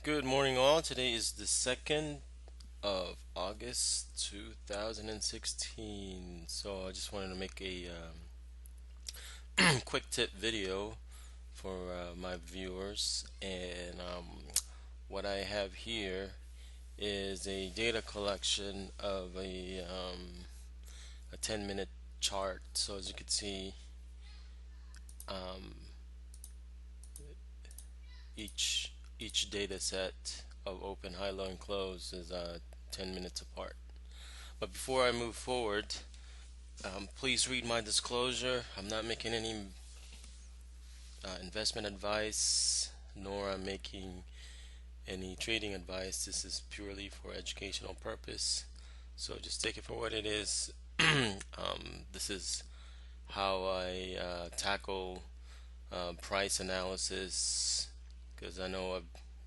Good morning, all. Today is the 2nd of August 2016. So I just wanted to make a quick tip video for my viewers. And what I have here is a data collection of a 10-minute chart. So as you can see, um, each each data set of open, high, low, and close is 10 minutes apart. But before I move forward, please read my disclosure. I'm not making any investment advice, nor I'm making any trading advice. This is purely for educational purpose. So just take it for what it is. This is how I tackle price analysis, because I know I've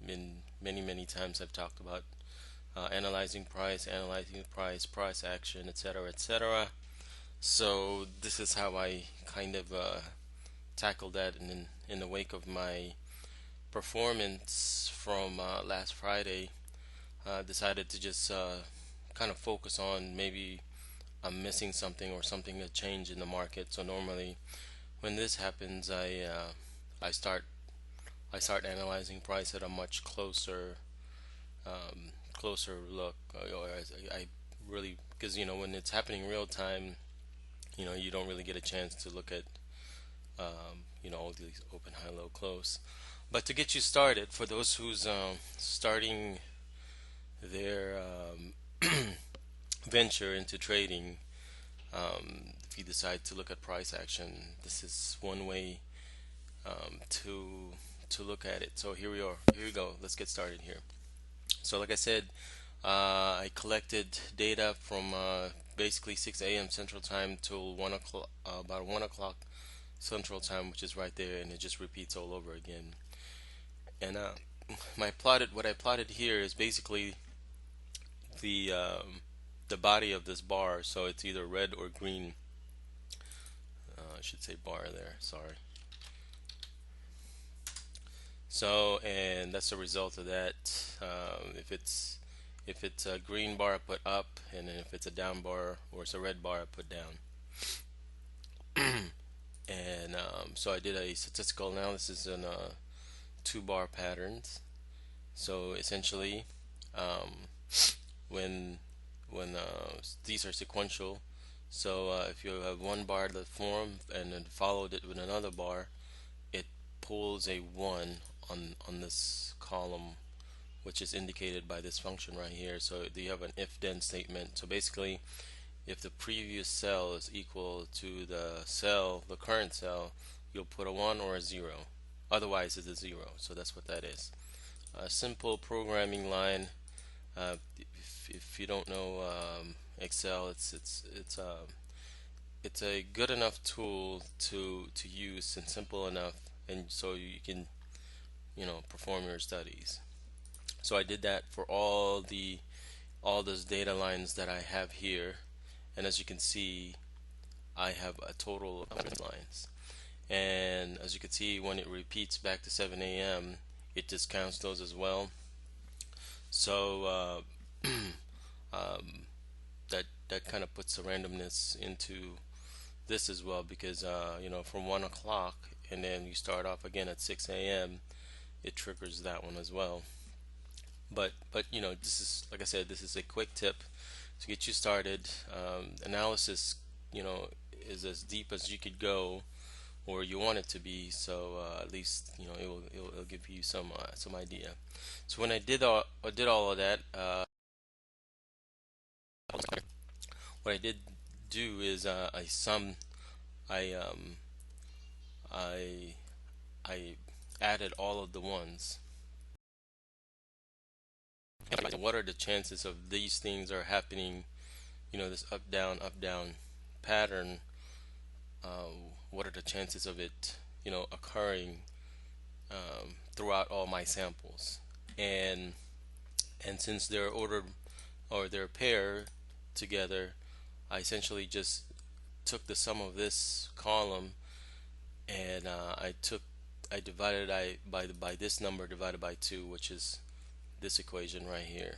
been many times I've talked about analyzing the price action, etc., etc. So this is how I kind of tackle that, and in the wake of my performance from last Friday, decided to just kind of focus on maybe I'm missing something or something to change in the market. So normally when this happens, I start I start analyzing price at a much closer look, or I really, because when it's happening real time, you don't really get a chance to look at all these open, high, low, close. But to get you started, for those who's starting their venture into trading, if you decide to look at price action, this is one way to look at it. So here we are. Here we go. Let's get started here. So like I said, I collected data from basically 6 a.m. Central Time till 1 o'clock, about 1 o'clock Central Time, which is right there, and it just repeats all over again. And what I plotted here is basically the um, the body of this bar. So it's either red or green. I should say bar there. Sorry. So, and that's the result of that. If it's a green bar, I put up, and then if it's a down bar or it's a red bar, I put down. And so I did a statistical analysis on two bar patterns. So essentially, um, when these are sequential, so if you have one bar that formed and then followed it with another bar, it pulls a 1 on this column, which is indicated by this function right here. So you have an if then statement. So basically, if the previous cell is equal to the current cell, you'll put a 1 or a 0. Otherwise, it's a 0. So that's what that is. A simple programming line. If you don't know Excel, it's a good enough tool to use, and simple enough, and so you can perform your studies. So I did that for all those data lines that I have here, and as you can see, I have a total of 100 lines. And as you can see, when it repeats back to 7 a.m., it discounts those as well. So um, that kind of puts the randomness into this as well, because from 1 o'clock and then you start off again at 6 a.m., it triggers that one as well. But this is, like I said, this is a quick tip to get you started. Analysis, is as deep as you could go, or you want it to be. So at least it'll give you some idea. So when I did all of that, what I did do is I um I I added all of the ones. What are the chances of these things are happening? This up down pattern. What are the chances of it, occurring throughout all my samples? And since they're ordered or they're paired together, I essentially just took the sum of this column, and I divided by this number divided by 2, which is this equation right here.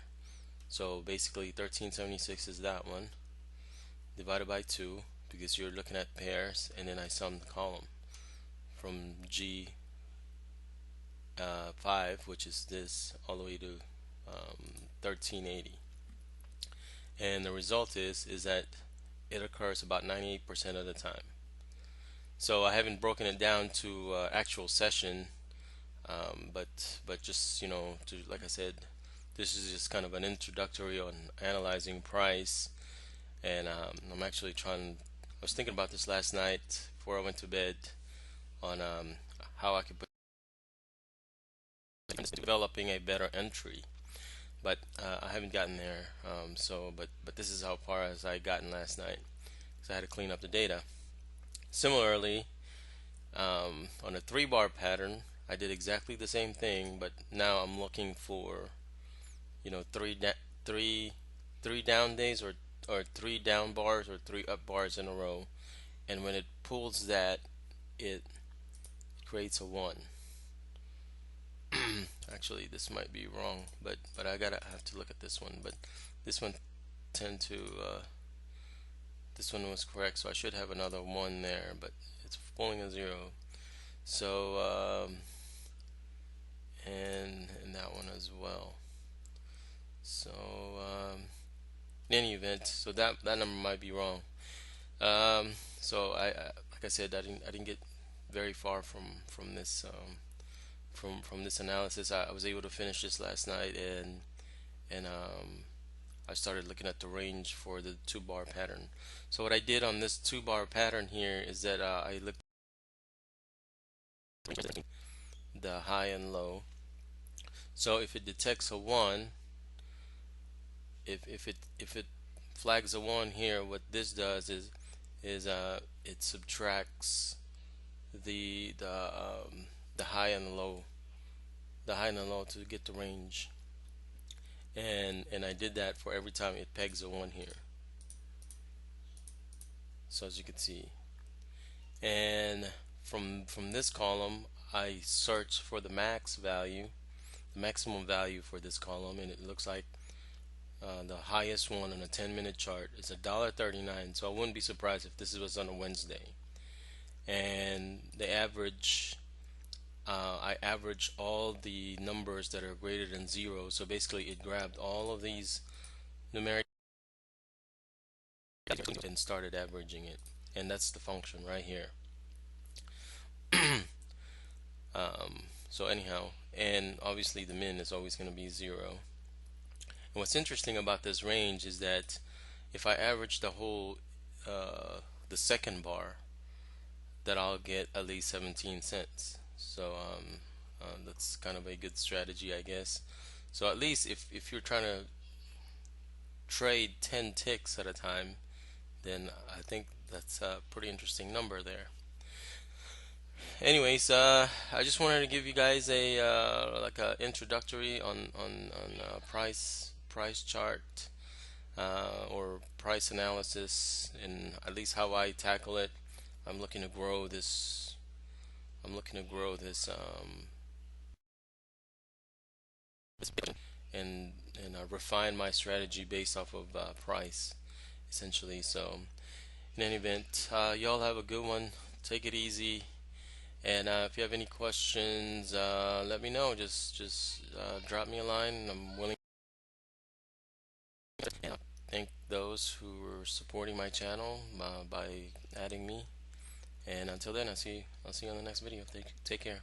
So basically 1376 is that one divided by 2, because you're looking at pairs, and then I sum the column from G 5, which is this, all the way to 1380, and the result is that it occurs about 98% of the time. So I haven't broken it down to actual session, but just, you know, to, like I said, this is just kind of an introductory on analyzing price. And I'm actually I was thinking about this last night before I went to bed, on how I could put developing a better entry, but I haven't gotten there. But this is how far as I gotten last night, because I had to clean up the data. Similarly, on a 3-bar pattern, I did exactly the same thing, but now I'm looking for, you know, three down days, or 3 down bars or 3 up bars in a row, and when it pulls that, it creates a 1. Actually, this might be wrong, but I have to look at this one. But this one tend to this one was correct, so I should have another 1 there, but it's pulling a 0. So and that one as well. So in any event, so that number might be wrong. So I like I said, I didn't get very far from this from this analysis. I was able to finish this last night, and I started looking at the range for the 2-bar pattern. So what I did on this 2-bar pattern here is that I looked at the high and low. So if it detects a 1, if it flags a 1 here, what this does is it subtracts the high and the low, to get the range, and I did that for every time it pegs a 1 here. So as you can see, and from this column, I search for the max value, the maximum value for this column, and it looks like the highest one on a 10-minute chart is $1.39. So I wouldn't be surprised if this was on a Wednesday. And the average, I averaged all the numbers that are greater than 0. So basically, it grabbed all of these numeric and started averaging it, and that's the function right here. So anyhow, and obviously the min is always going to be 0. And what's interesting about this range is that if I average the whole the 2nd bar, that I'll get at least 17 cents. So that's kind of a good strategy, I guess. So at least if you're trying to trade 10 ticks at a time, then I think that's a pretty interesting number there. Anyways, I just wanted to give you guys a like a introductory on price chart or price analysis, and at least how I tackle it. I'm looking to grow this. And refine my strategy based off of price, essentially. So in any event, y'all have a good one. Take it easy. And if you have any questions, let me know. Just drop me a line. I'm willing to thank those who are supporting my channel by adding me. And until then, I'll see you on the next video. Take care.